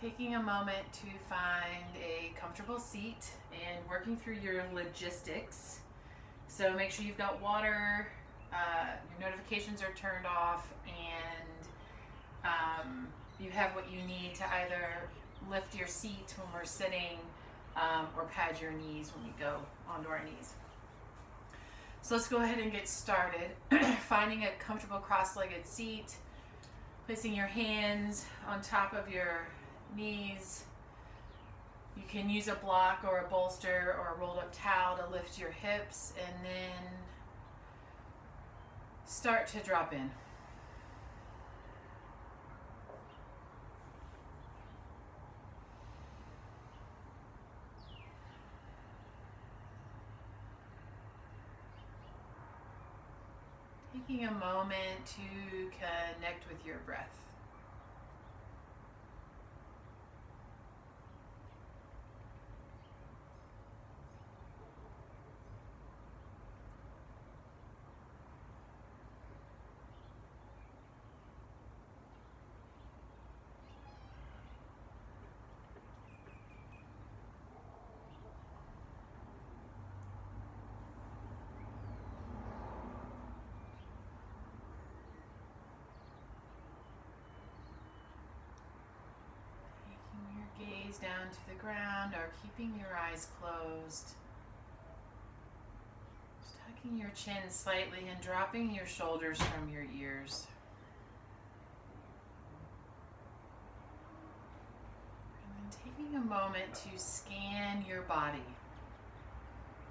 Taking a moment to find a comfortable seat and working through your logistics. So make sure you've got water, your notifications are turned off, and you have what you need to either lift your seat when we're sitting or pad your knees when we go onto our knees. So let's go ahead and get started. Finding a comfortable cross-legged seat, placing your hands on top of your knees. You can use a block or a bolster or a rolled up towel to lift your hips, and then start to drop in. Taking a moment to connect with your breath. Gaze down to the ground or keeping your eyes closed. Just tucking your chin slightly and dropping your shoulders from your ears. And then taking a moment to scan your body.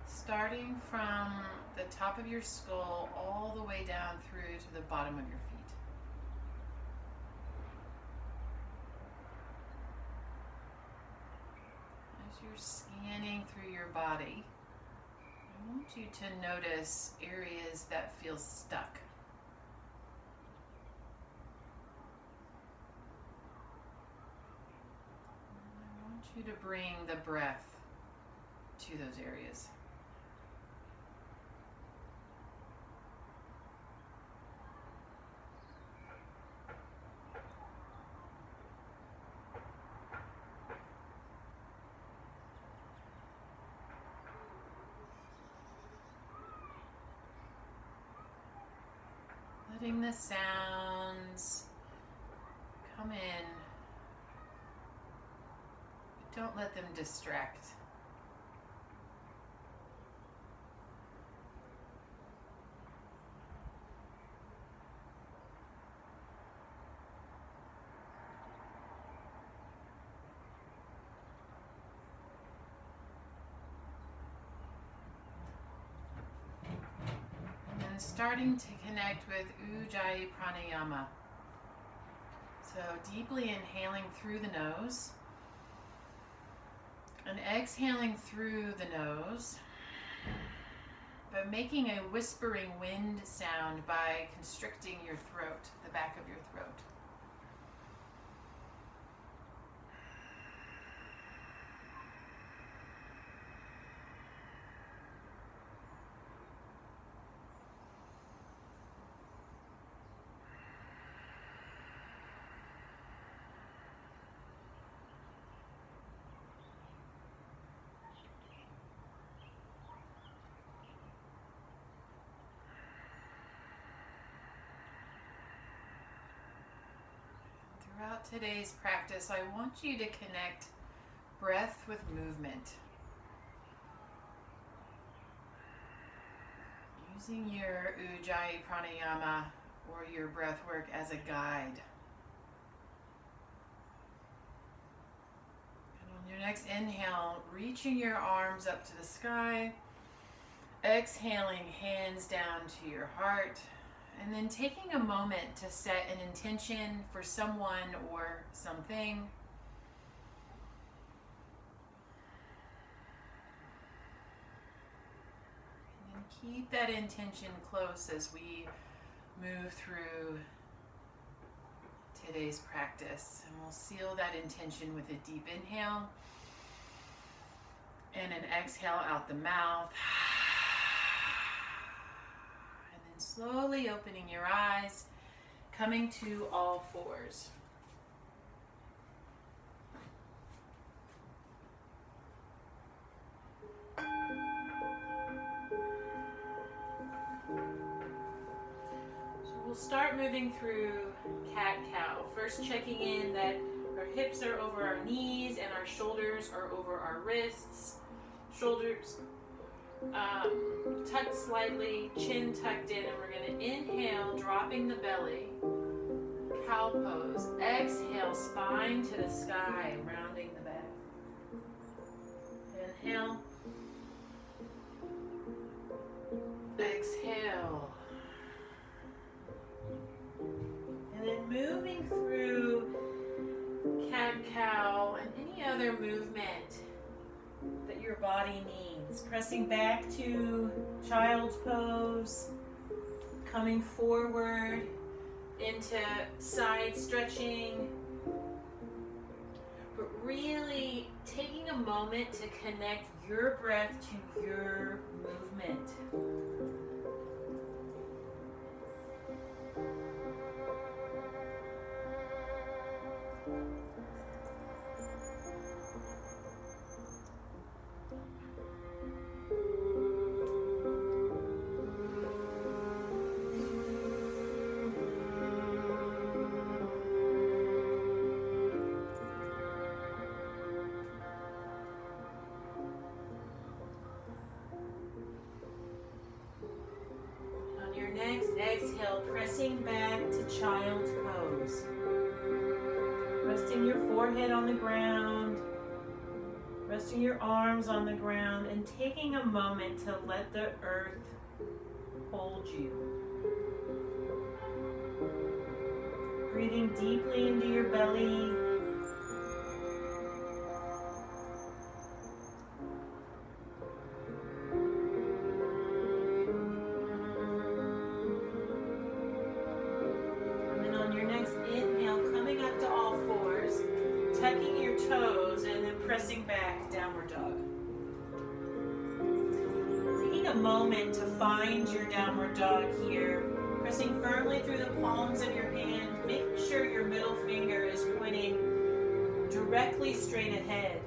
Starting from the top of your skull all the way down through to the bottom of your feet. You're scanning through your body, I want you to notice areas that feel stuck. I want you to bring the breath to those areas. Letting the sounds come in, but don't let them distract. Starting to connect with Ujjayi Pranayama. So deeply inhaling through the nose and exhaling through the nose, but making a whispering wind sound by constricting your throat, the back of your throat. Throughout today's practice, I want you to connect breath with movement. Using your Ujjayi Pranayama or your breath work as a guide. And on your next inhale, reaching your arms up to the sky, exhaling, hands down to your heart. And then taking a moment to set an intention for someone or something. And then keep that intention close as we move through today's practice. And we'll seal that intention with a deep inhale and an exhale out the mouth. Slowly opening your eyes, coming to all fours. start moving through cat-cow. First checking in that our hips are over our knees and our shoulders are over our wrists. Shoulders tucked slightly, chin tucked in, and we're going to inhale, dropping the belly. Cow pose. Exhale, spine to the sky, rounding the back. Inhale. Exhale. And then moving through cat-cow and any other movement that your body needs. Pressing back to child's pose, coming forward into side stretching, but really taking a moment to connect your breath to your movement. Next, exhale, pressing back to child's pose. Resting your forehead on the ground, resting your arms on the ground, and taking a moment to let the earth hold you. Breathing deeply into your belly. Tucking your toes and then pressing back, downward dog. Taking a moment to find your downward dog here. Pressing firmly through the palms of your hand, making sure your middle finger is pointing directly straight ahead.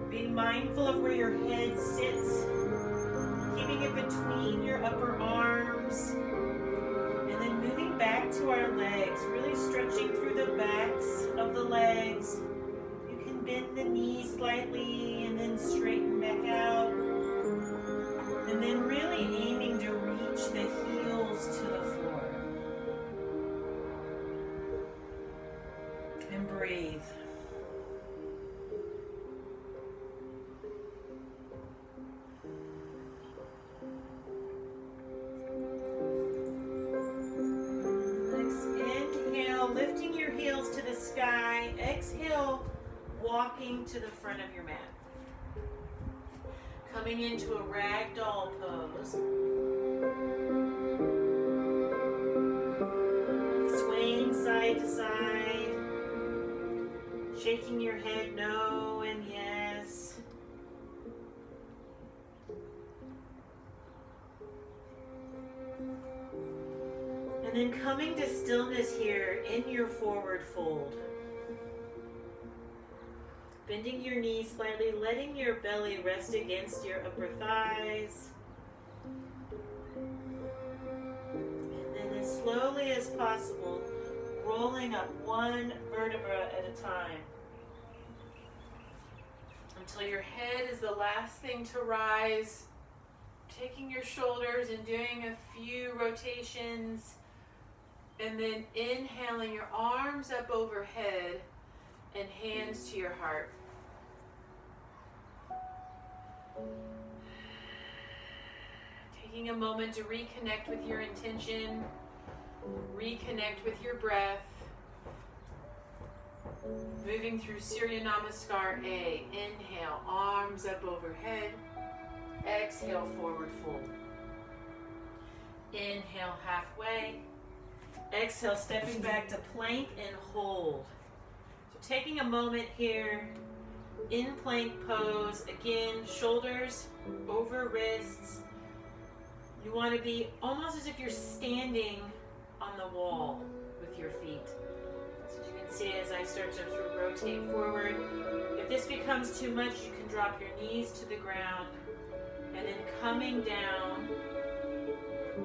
Being mindful of where your head sits, keeping it between your upper arms. And then moving back to our legs, really stretching through the backs of the legs. You can bend the knees slightly and then straighten back out. And then really aiming to reach the heels to the floor. And breathe. Lifting your heels to the sky. Exhale, walking to the front of your mat. Coming into a ragdoll pose. Swaying side to side. Shaking your head no and yes. And then coming to stillness here in your forward fold. Bending your knees slightly, letting your belly rest against your upper thighs. And then as slowly as possible, rolling up one vertebra at a time. Until your head is the last thing to rise. Taking your shoulders and doing a few rotations. And then inhaling your arms up overhead and hands to your heart. Taking a moment to reconnect with your intention, reconnect with your breath. Moving through Surya Namaskar A. Inhale, arms up overhead. Exhale, forward fold. Inhale, halfway. Exhale, stepping back to plank and hold. So taking a moment here in plank pose. Again, shoulders over wrists. You want to be almost as if you're standing on the wall with your feet. So you can see as I start to sort of rotate forward. If this becomes too much, you can drop your knees to the ground and then coming down,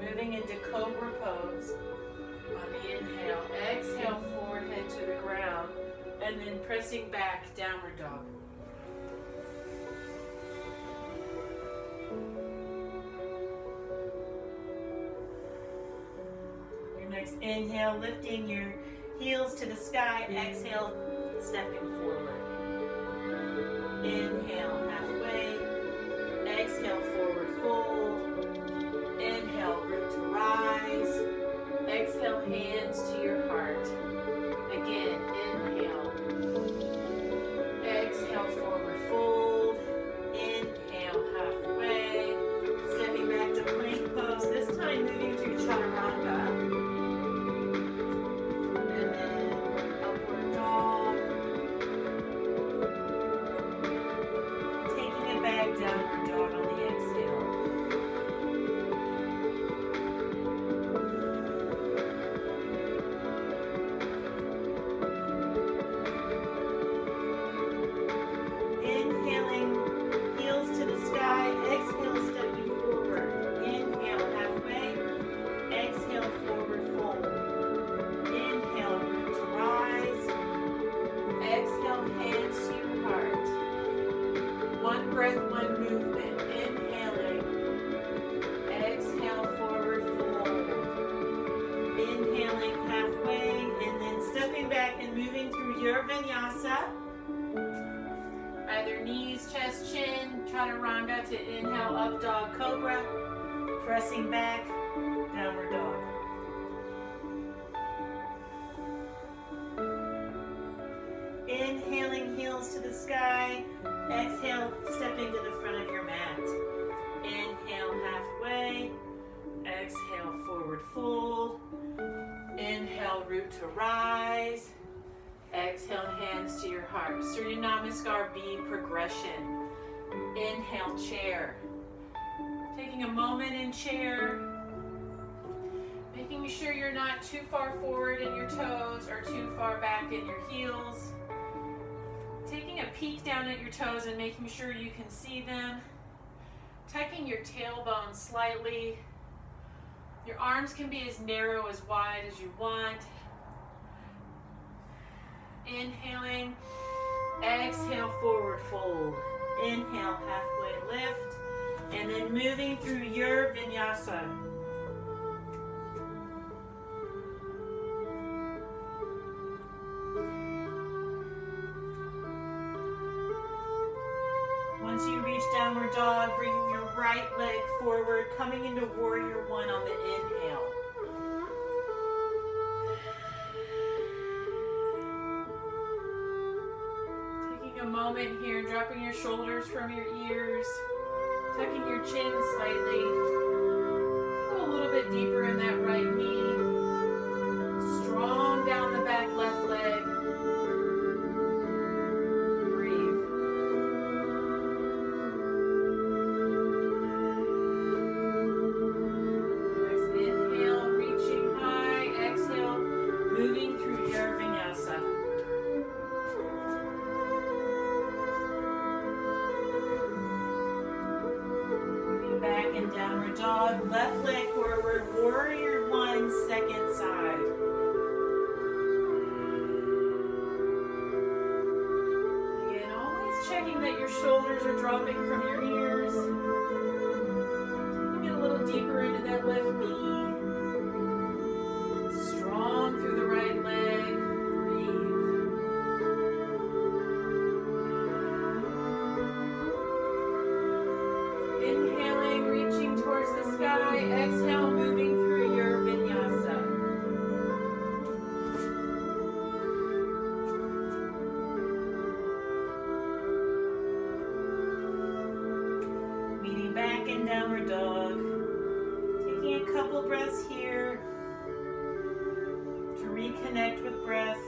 Moving into cobra pose. On the inhale, exhale, forward head to the ground, and then pressing back, downward dog. Your next inhale, lifting your heels to the sky, exhale, stepping forward. Inhale, halfway, exhale, forward fold, inhale, root to rise. Exhale, hands to your heart. Again, inhale. Exhale, forward fold. Inhale, halfway. Stepping back to plank pose. This time moving through chaturanga. And then upward dog. Taking it back, downward dog on the exhale. Your vinyasa, either knees, chest, chin, chaturanga to inhale, up dog, cobra, pressing back, downward dog. Inhaling, heels to the sky, exhale, stepping to the front of your mat. Inhale, halfway, exhale, forward fold, inhale, root to rise. Exhale, hands to your heart. Surya Namaskar B progression. Inhale, chair. Taking a moment in chair. Making sure you're not too far forward in your toes or too far back in your heels. Taking a peek down at your toes and making sure you can see them. Tucking your tailbone slightly. Your arms can be as narrow, as wide as you want. Inhaling, exhale, forward fold. Inhale, halfway lift, and then moving through your vinyasa. Once you reach downward dog, bringing your right leg forward, coming into warrior one on the inhale. A moment here, dropping your shoulders from your ears, tucking your chin slightly. Go a little bit deeper in that right knee. Strong down the back left leg. Breathe. Next inhale, reaching high. Exhale, moving through your vinyasa. Back in downward dog, left leg forward, warrior one, second side. Again, always checking that your shoulders are dropping from your ears. Taking it a little deeper into that left knee. Strong through the right leg. Inhaling, reaching towards the sky. Exhale, moving through your vinyasa. Meeting back in downward dog. Taking a couple breaths here to reconnect with breath.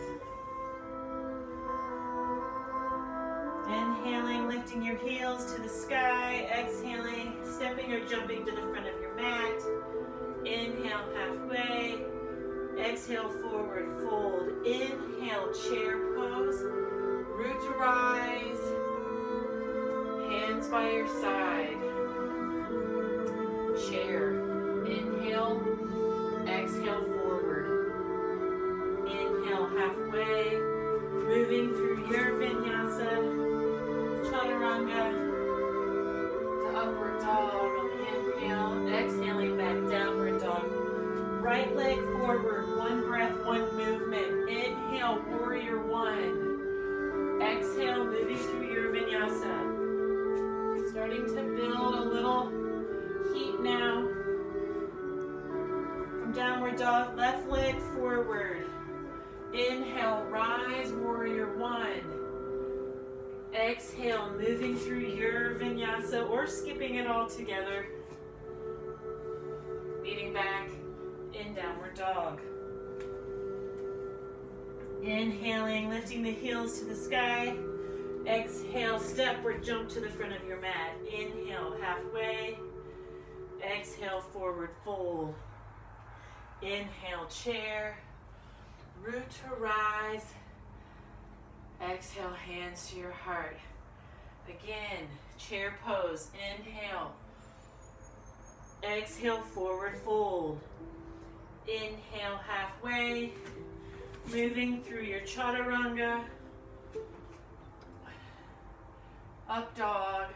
Inhaling, lifting your heels to the sky. Exhaling, stepping or jumping to the front of your mat. Inhale, halfway. Exhale, forward fold. Inhale, chair pose. Root to rise. Hands by your side. Chair. Inhale, chaturanga to upward dog on the inhale. Exhaling back, downward dog. Right leg forward, one breath, one movement. Inhale, warrior one. Exhale, moving through your vinyasa. Starting to build a little heat now. From downward dog, left leg forward. Inhale, rise, warrior one. Exhale, moving through your vinyasa or skipping it all together. Meeting back in downward dog. Inhaling, lifting the heels to the sky. Exhale, stepward jump to the front of your mat. Inhale, halfway. Exhale, forward fold. Inhale, chair. Root to rise. Exhale, hands to your heart. Again, chair pose. Inhale. Exhale, forward fold. Inhale, halfway. Moving through your chaturanga. Up dog.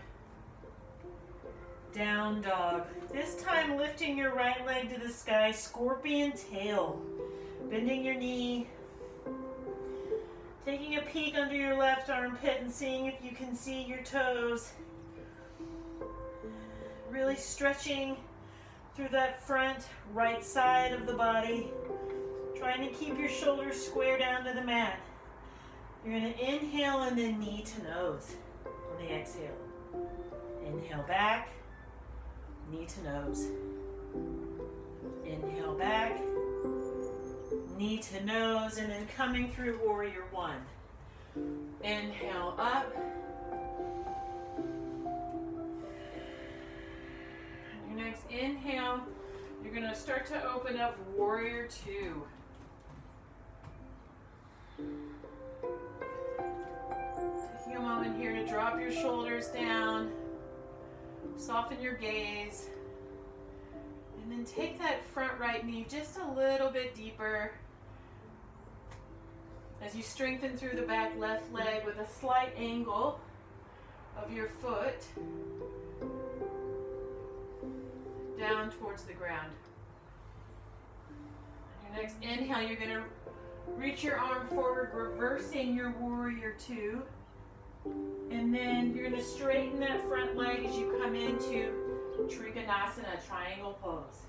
Down dog. This time lifting your right leg to the sky, scorpion tail. Bending your knee. Taking a peek under your left armpit and seeing if you can see your toes. Really stretching through that front right side of the body. Trying to keep your shoulders square down to the mat. You're going to inhale and then knee to nose on the exhale. Inhale back, knee to nose. Inhale back, knee to nose, and then coming through warrior one. Inhale up. On your next inhale, you're going to start to open up warrior two. Taking a moment here to drop your shoulders down, soften your gaze, and then take that front right knee just a little bit deeper as you strengthen through the back left leg with a slight angle of your foot down towards the ground. On your next inhale, you're going to reach your arm forward, reversing your warrior two. And then you're going to straighten that front leg as you come into Trikonasana, triangle pose.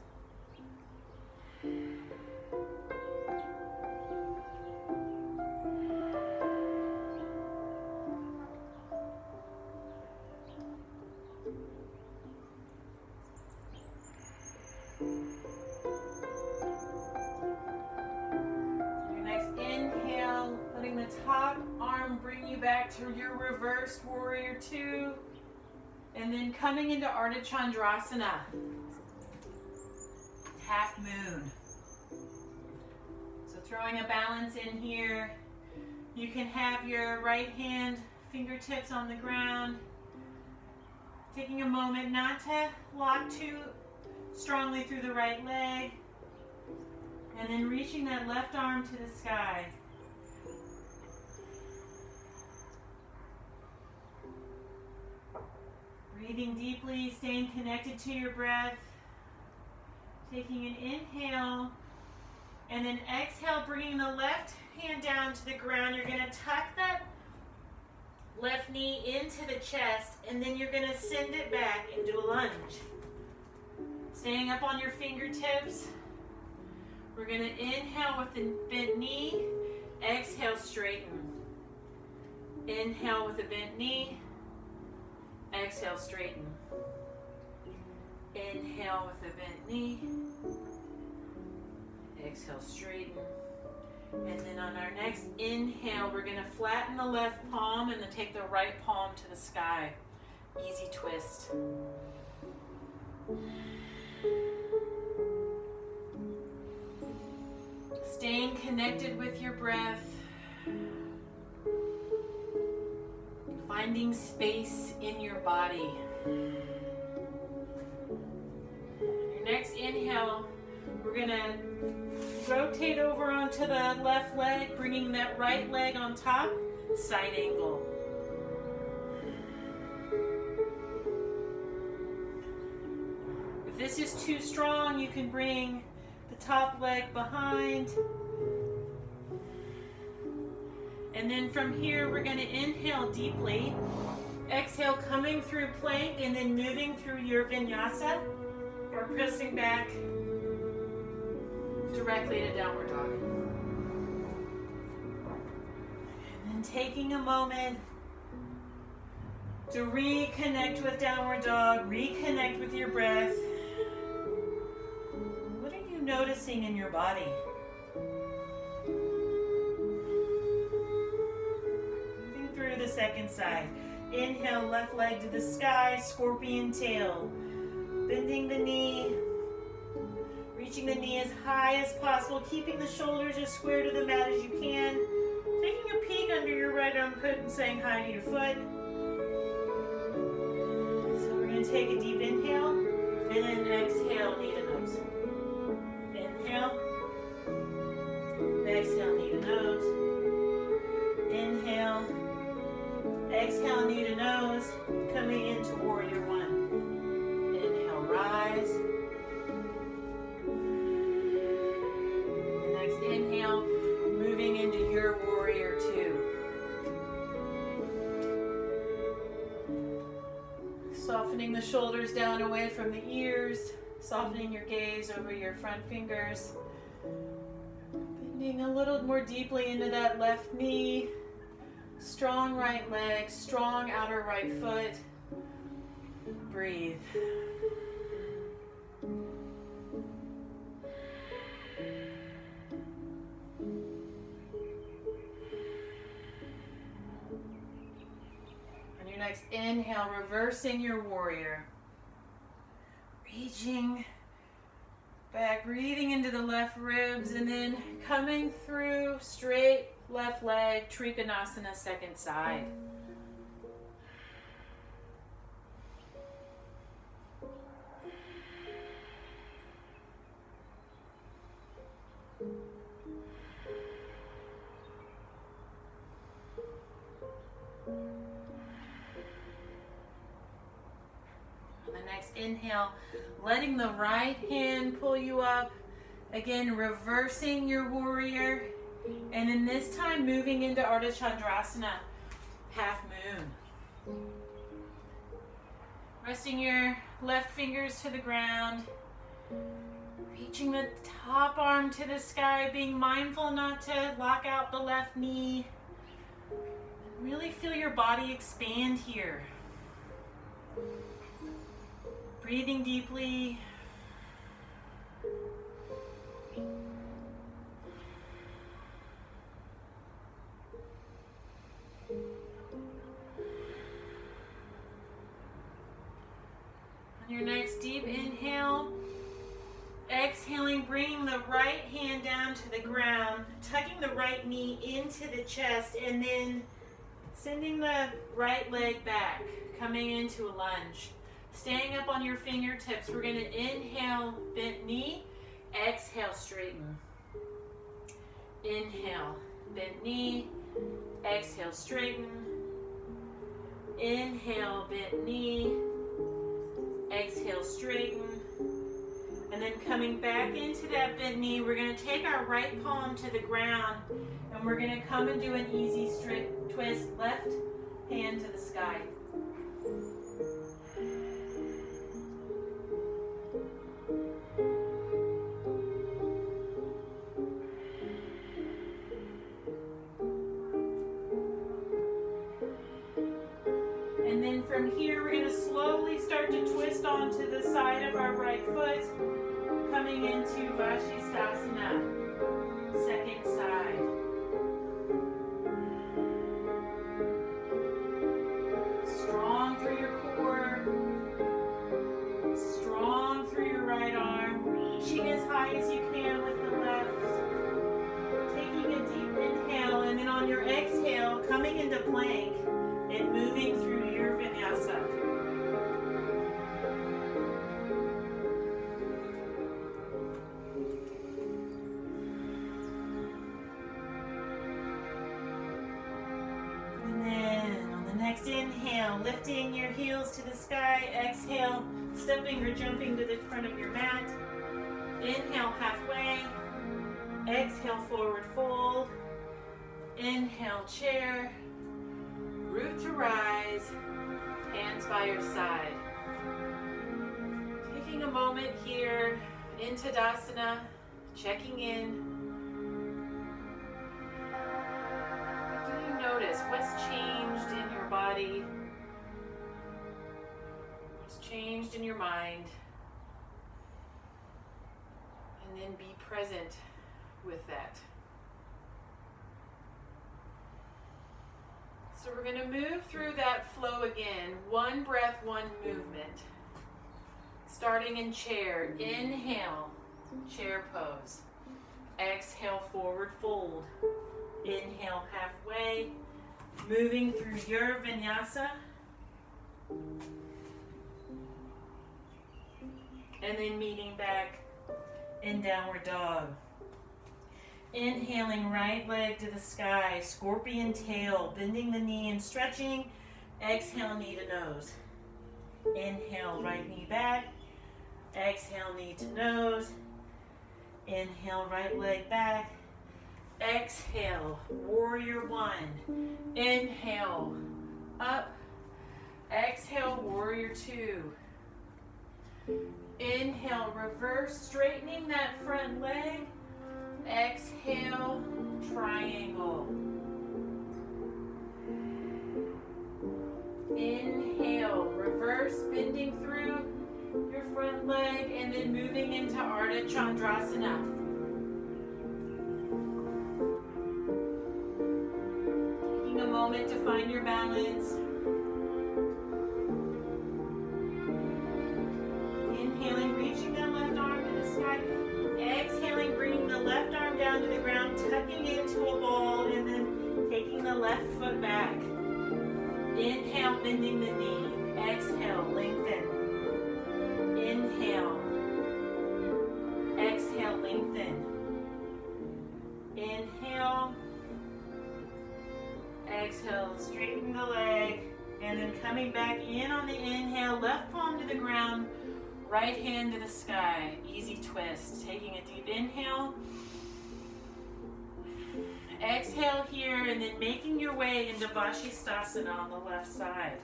Back to your reversed warrior two, and then coming into Ardha Chandrasana, half moon. So throwing a balance in here, you can have your right hand fingertips on the ground, taking a moment not to lock too strongly through the right leg, and then reaching that left arm to the sky. Breathing deeply, staying connected to your breath. Taking an inhale, and then exhale, bringing the left hand down to the ground. You're going to tuck that left knee into the chest, and then you're going to send it back into a lunge. Staying up on your fingertips. We're going to inhale with the bent knee. Exhale, straighten. Inhale with a bent knee. Exhale, straighten. Inhale with a bent knee. Exhale, straighten. And then on our next inhale, we're going to flatten the left palm and then take the right palm to the sky. Easy twist. Staying connected with your breath. Finding space in your body. Your next inhale, we're going to rotate over onto the left leg, bringing that right leg on top, side angle. If this is too strong, you can bring the top leg behind. And then from here, we're going to inhale deeply. Exhale, coming through plank and then moving through your vinyasa or pressing back directly to downward dog. And then taking a moment to reconnect with downward dog, reconnect with your breath. What are you noticing in your body? Moving through the second side. Inhale, left leg to the sky, scorpion tail. Bending the knee, reaching the knee as high as possible, keeping the shoulders as square to the mat as you can. Taking a peek under your right armpit and saying hi to your foot. So we're going to take a deep inhale, and then exhale, knee to nose. Inhale, exhale, knee to nose. Inhale, exhale, knee to nose, coming into warrior one. Inhale, rise. The next inhale, moving into your warrior two. Softening the shoulders down away from the ears, softening your gaze over your front fingers. Bending a little more deeply into that left knee. Strong right leg, strong outer right foot. Breathe. On your next inhale, reversing your warrior. Reaching back, breathing into the left ribs, and then coming through straight left leg, Trikonasana, second side. On the next inhale, letting the right hand pull you up. Again, reversing your warrior. And then this time moving into Ardha Chandrasana, half moon. Resting your left fingers to the ground. Reaching the top arm to the sky, being mindful not to lock out the left knee. Really feel your body expand here. Breathing deeply. On your next deep inhale, exhaling, bringing the right hand down to the ground, tucking the right knee into the chest, and then sending the right leg back, coming into a lunge. Staying up on your fingertips, we're going to inhale, bent knee, exhale, straighten. Inhale, bent knee, exhale, straighten. Inhale, bent knee, exhale, straighten. And then coming back into that bent knee, we're going to take our right palm to the ground and we're going to come and do an easy straight twist, left hand to the sky. And then from here, we're going to slowly start to twist onto the side of our right foot, coming into Vashisthasana, second side. Strong through your core, strong through your right arm, reaching as high as you can with the left. Taking a deep inhale, and then on your exhale, coming into plank and moving through your vinyasa. next inhale, lifting your heels to the sky. Exhale, stepping or jumping to the front of your mat. Inhale, halfway. Exhale, forward fold. Inhale, chair. Root to rise. Hands by your side. Taking a moment here in Tadasana, checking in. What do you notice? What's changed in your body? What's changed in your mind? And then be present with that. So we're going to move through that flow again. One breath, one movement. Starting in chair. Inhale, chair pose. Exhale, forward fold. Inhale, halfway. Moving through your vinyasa. And then meeting back in downward dog. Inhaling, right leg to the sky, scorpion tail, bending the knee and stretching. Exhale, knee to nose. Inhale, right knee back. Exhale, knee to nose. Inhale, right leg back. Exhale, warrior one. Inhale, up. Exhale, warrior two. Inhale, reverse, straightening that front leg. Exhale, triangle. Inhale, reverse, bending through your front leg and then moving into Ardha Chandrasana. Taking a moment to find your balance. Inhaling, reaching that left arm to the sky. Exhaling, bringing the left arm down to the ground, tucking into a ball, and then taking the left foot back. Inhale, bending the knee. Exhale, lengthen. Inhale. Exhale, lengthen. Inhale. Exhale, straighten the leg, and then coming back in on the inhale, left palm to the ground, right hand to the sky, easy twist. Taking a deep inhale. Exhale here, and then making your way into Vashisthasana on the left side.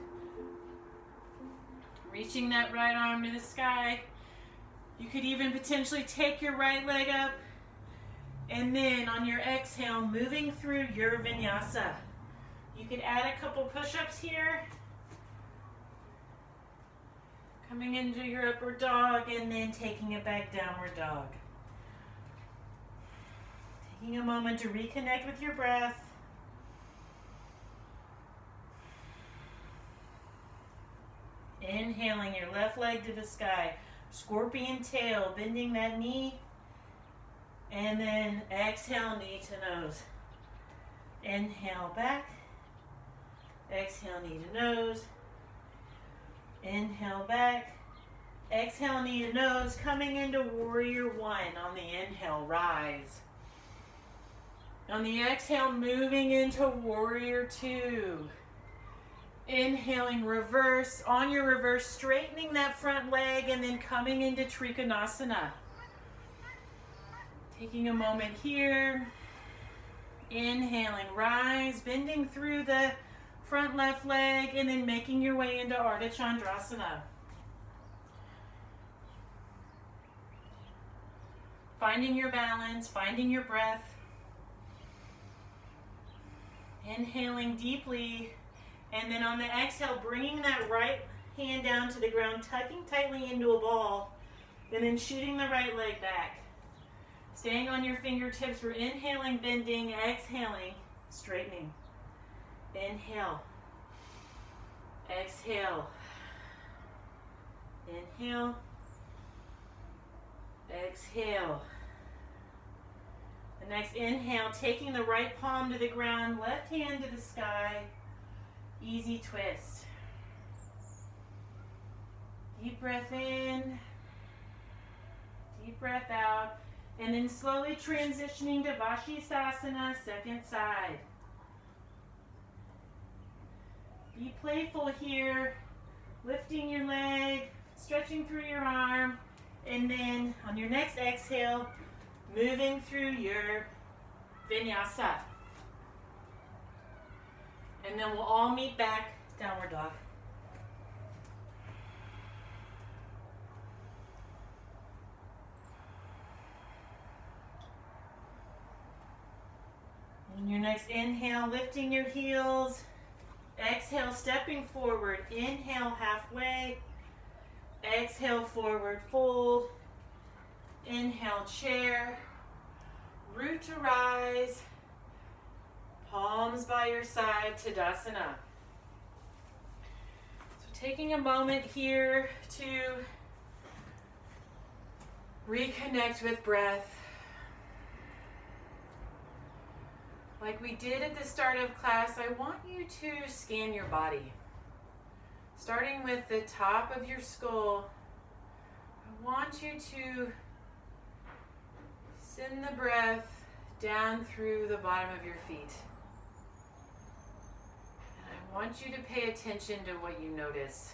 Reaching that right arm to the sky. You could even potentially take your right leg up, and then on your exhale, moving through your vinyasa. You could add a couple push-ups here. Coming into your upward dog and then taking it back downward dog. Taking a moment to reconnect with your breath. Inhaling your left leg to the sky. Scorpion tail, bending that knee. And then exhale, knee to nose. Inhale back. Exhale, knee to nose. Inhale back. Exhale, knee to nose. Coming into warrior one on the inhale, rise. On the exhale, moving into warrior two. Inhaling, reverse. On your reverse, straightening that front leg and then coming into Trikonasana. Taking a moment here. Inhaling, rise, bending through the front left leg and then making your way into Ardha Chandrasana. Finding your balance, finding your breath. Inhaling deeply, and then on the exhale, bringing that right hand down to the ground, tucking tightly into a ball, and then shooting the right leg back. Staying on your fingertips, we're inhaling, bending, exhaling, straightening. Inhale. Exhale. Inhale. Exhale. The next inhale, taking the right palm to the ground, left hand to the sky. Easy twist. Deep breath in. Deep breath out. And then slowly transitioning to Vashisthasana, second side. Be playful here, lifting your leg, stretching through your arm, and then on your next exhale, moving through your vinyasa. And then we'll all meet back, downward dog. On your next inhale, lifting your heels. Exhale, stepping forward. Inhale, halfway. Exhale, forward fold. Inhale, chair. Root to rise. Palms by your side, Tadasana. So taking a moment here to reconnect with breath. Like we did at the start of class, I want you to scan your body. Starting with the top of your skull, I want you to send the breath down through the bottom of your feet. And I want you to pay attention to what you notice.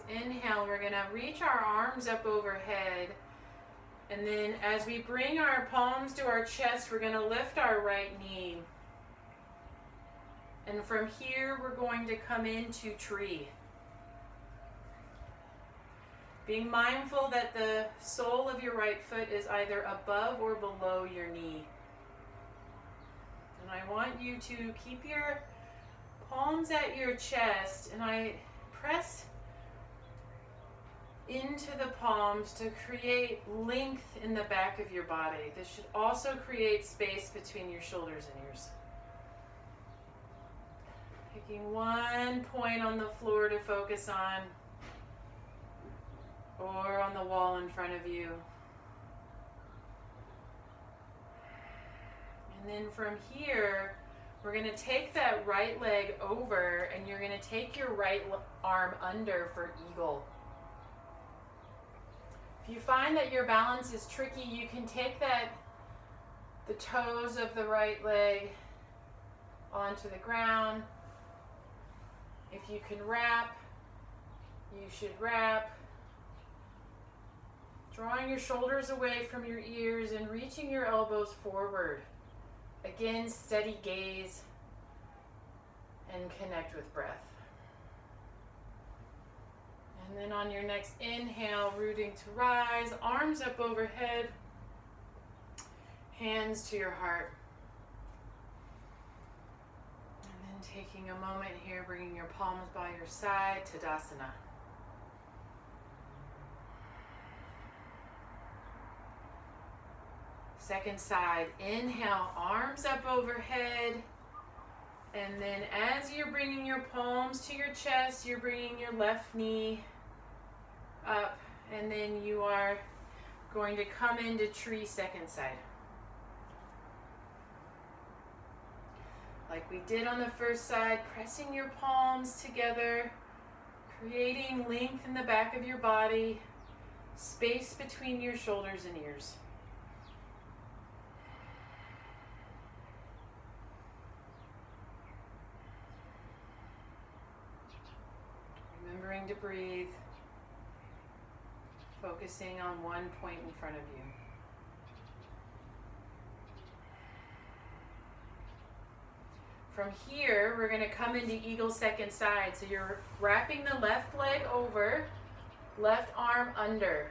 Inhale, we're going to reach our arms up overhead, and then as we bring our palms to our chest, we're going to lift our right knee, and from here we're going to come into tree, being mindful that the sole of your right foot is either above or below your knee. And I want you to keep your palms at your chest, and I press into the palms to create length in the back of your body. This should also create space between your shoulders and ears. Picking one point on the floor to focus on, or on the wall in front of you. And then from here, we're going to take that right leg over, and you're going to take your right arm under for eagle. If you find that your balance is tricky, you can take the toes of the right leg onto the ground. If you can wrap, you should wrap. Drawing your shoulders away from your ears and reaching your elbows forward. Again, steady gaze and connect with breath. And then on your next inhale, rooting to rise, arms up overhead, hands to your heart. And then taking a moment here, bringing your palms by your side, Tadasana. Second side, inhale, arms up overhead. And then as you're bringing your palms to your chest, you're bringing your left knee up, and then you are going to come into tree second side. Like we did on the first side, pressing your palms together, creating length in the back of your body, space between your shoulders and ears. Remembering to breathe, focusing on one point in front of you. From here, we're going to come into eagle second side. So you're wrapping the left leg over, left arm under.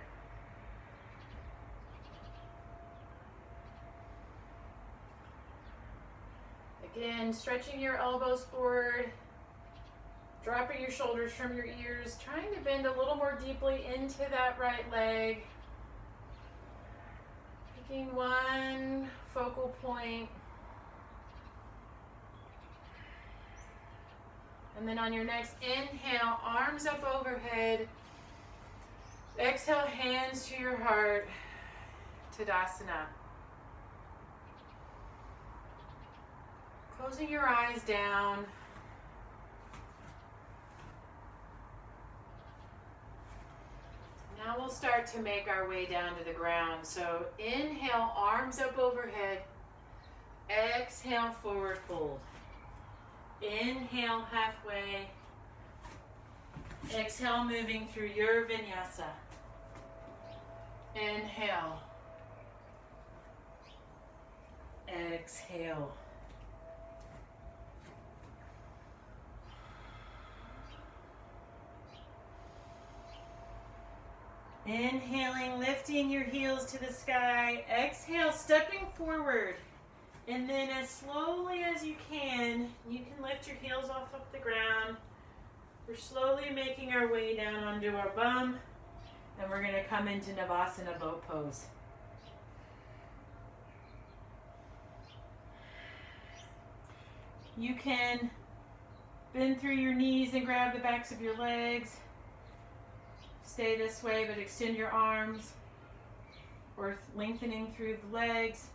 Again, stretching your elbows forward. Dropping your shoulders from your ears, trying to bend a little more deeply into that right leg. Picking one focal point. And then on your next inhale, arms up overhead. Exhale, hands to your heart, Tadasana. Closing your eyes down. start to make our way down to the ground. So inhale, arms up overhead. Exhale, forward fold. Inhale, halfway. Exhale, moving through your vinyasa. Inhale. Exhale. Inhaling, lifting your heels to the sky. Exhale, stepping forward. And then as slowly as you can lift your heels off of the ground. We're slowly making our way down onto our bum. And we're going to come into Navasana boat pose. You can bend through your knees and grab the backs of your legs. Stay this way, but extend your arms, or lengthening through the legs.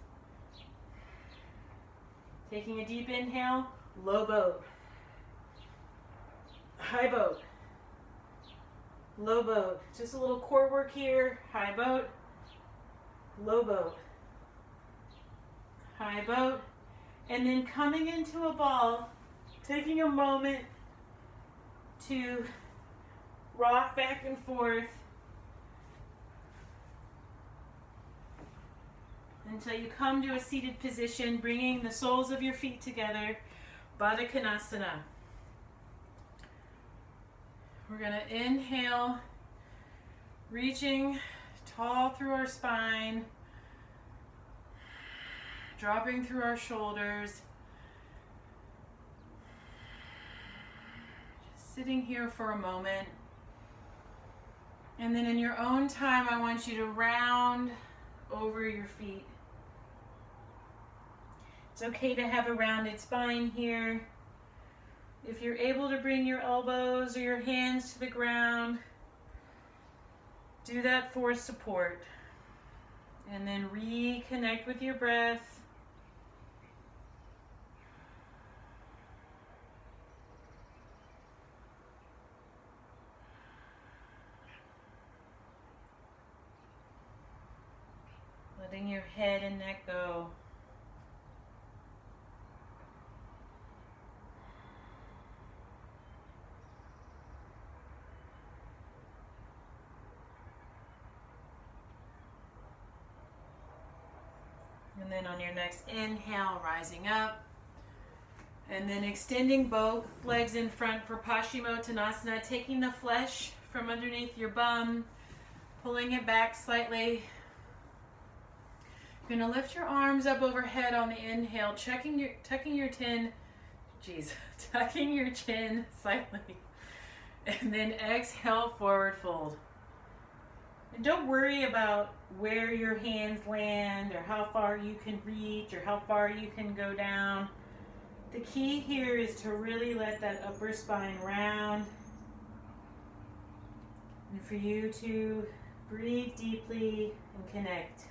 Taking a deep inhale, low boat. High boat. Low boat. Just a little core work here. High boat. Low boat. High boat. And then coming into a ball, taking a moment to rock back and forth until you come to a seated position, bringing the soles of your feet together, Baddha Konasana. We're going to inhale, reaching tall through our spine, dropping through our shoulders. Just sitting here for a moment. And then in your own time, I want you to round over your feet. It's okay to have a rounded spine here. If you're able to bring your elbows or your hands to the ground, do that for support. And then reconnect with your breath. Letting your head and neck go. And then on your next inhale, rising up. And then extending both legs in front for Paschimottanasana, taking the flesh from underneath your bum, pulling it back slightly. You're going to lift your arms up overhead on the inhale, tucking your chin slightly. And then exhale, forward fold. And don't worry about where your hands land or how far you can reach or how far you can go down. The key here is to really let that upper spine round and for you to breathe deeply and connect.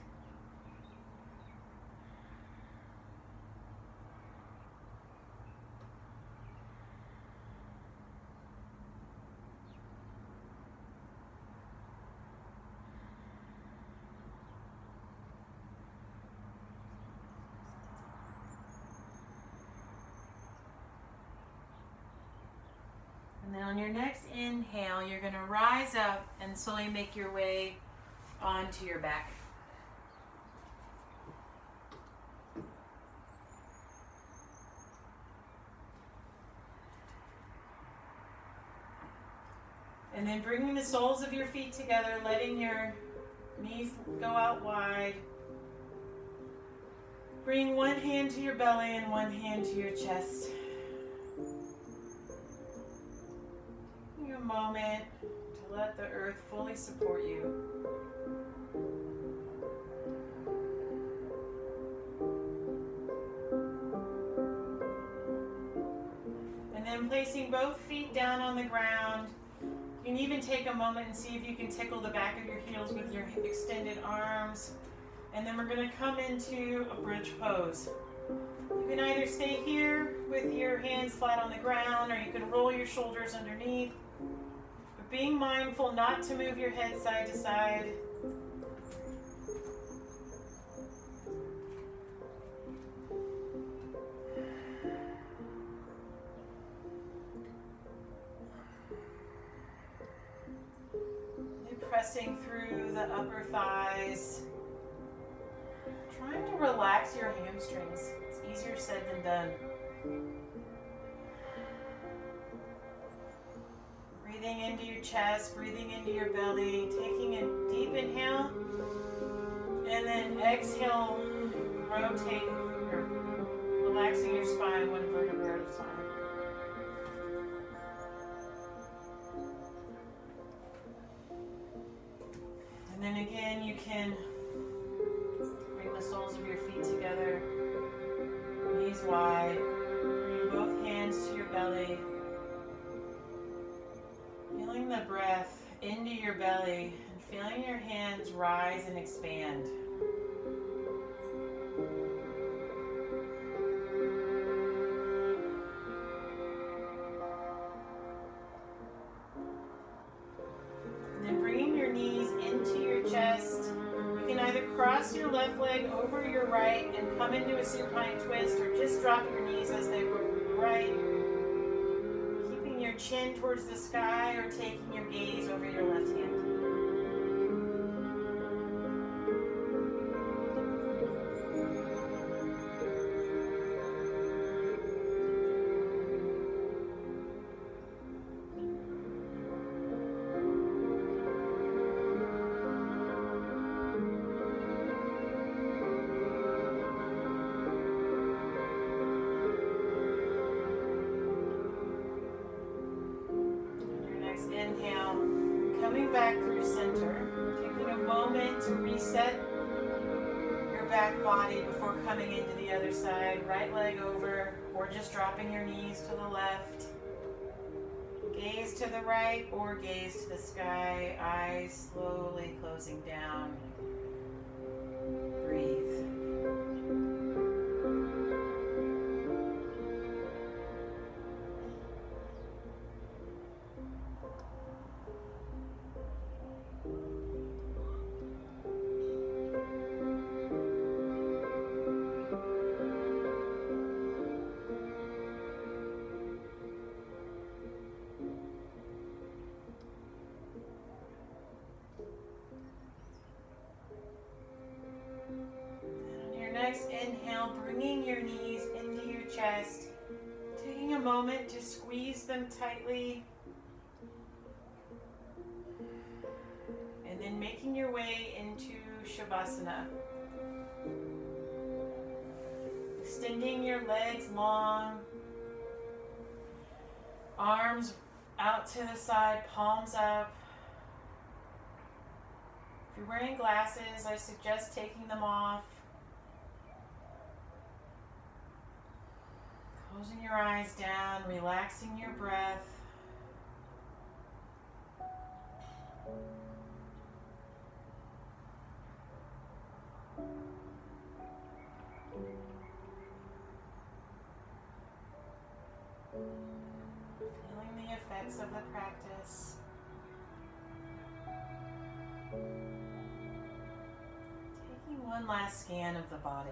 And then on your next inhale, you're going to rise up and slowly make your way onto your back. And then bringing the soles of your feet together, letting your knees go out wide. Bring one hand to your belly and one hand to your chest. A moment to let the earth fully support you. And then placing both feet down on the ground. You can even take a moment and see if you can tickle the back of your heels with your extended arms. And then we're going to come into a bridge pose. You can either stay here with your hands flat on the ground, or you can roll your shoulders underneath. But being mindful not to move your head side to side. Pressing through the upper thighs. Trying to relax your hamstrings. It's easier said than done. Breathing into your chest, breathing into your belly, taking a deep inhale, and then exhale, rotate, or relaxing your spine one vertebra at a time. And then again, you can bring the soles of your feet together, knees wide, bring both hands to your belly, feeling the breath into your belly and feeling your hands rise and expand. Cross your left leg over your right and come into a supine twist, or just drop your knees as they were to your right. Keeping your chin towards the sky or taking your gaze over your left hand. Inhale, coming back through center, taking a moment to reset your back body before coming into the other side. Right leg over, or just dropping your knees to the left. Gaze to the right or gaze to the sky. Eyes slowly closing down. Breathe. Next inhale, bringing your knees into your chest, taking a moment to squeeze them tightly, and then making your way into Shavasana. Extending your legs long, arms out to the side, palms up. If you're wearing glasses, I suggest taking them off. Closing your eyes down, relaxing your breath. Feeling the effects of the practice. Taking one last scan of the body.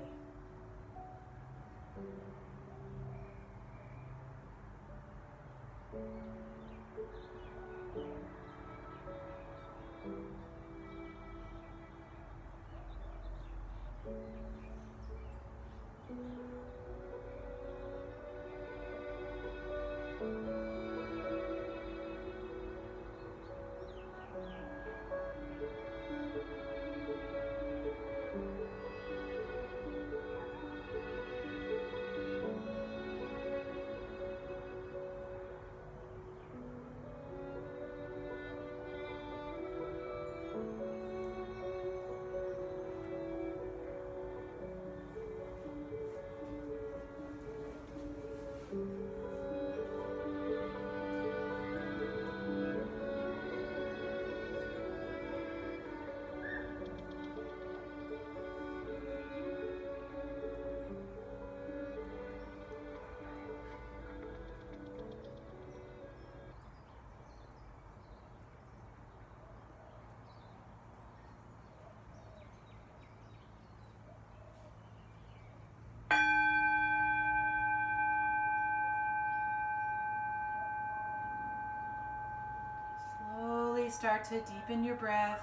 slowly start to deepen your breath.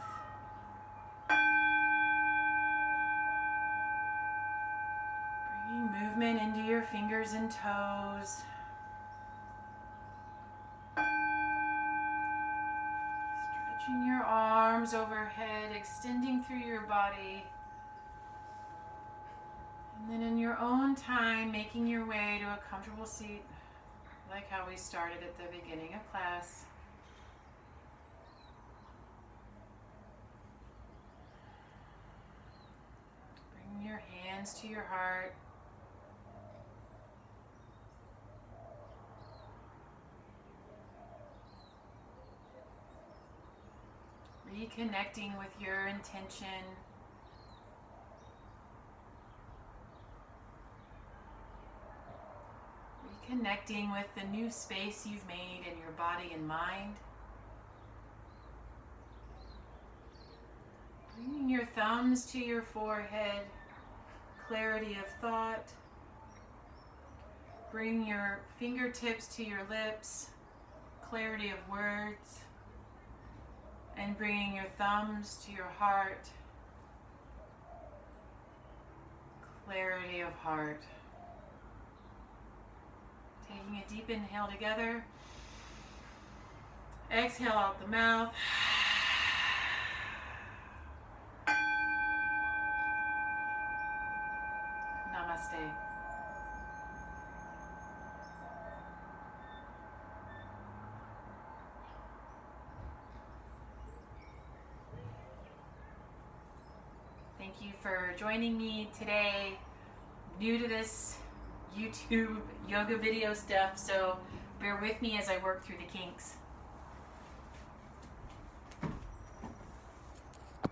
Bringing movement into your fingers and toes. Stretching your arms overhead, extending through your body. And then in your own time, making your way to a comfortable seat, like how we started at the beginning of class. Bring your hands to your heart. Reconnecting with your intention. Reconnecting with the new space you've made in your body and mind. Bringing your thumbs to your forehead, clarity of thought. Bring your fingertips to your lips, clarity of words. And bringing your thumbs to your heart, clarity of heart. Taking a deep inhale together. Exhale out the mouth. Namaste. Thank you for joining me today. New to this YouTube yoga video stuff, so bear with me as I work through the kinks.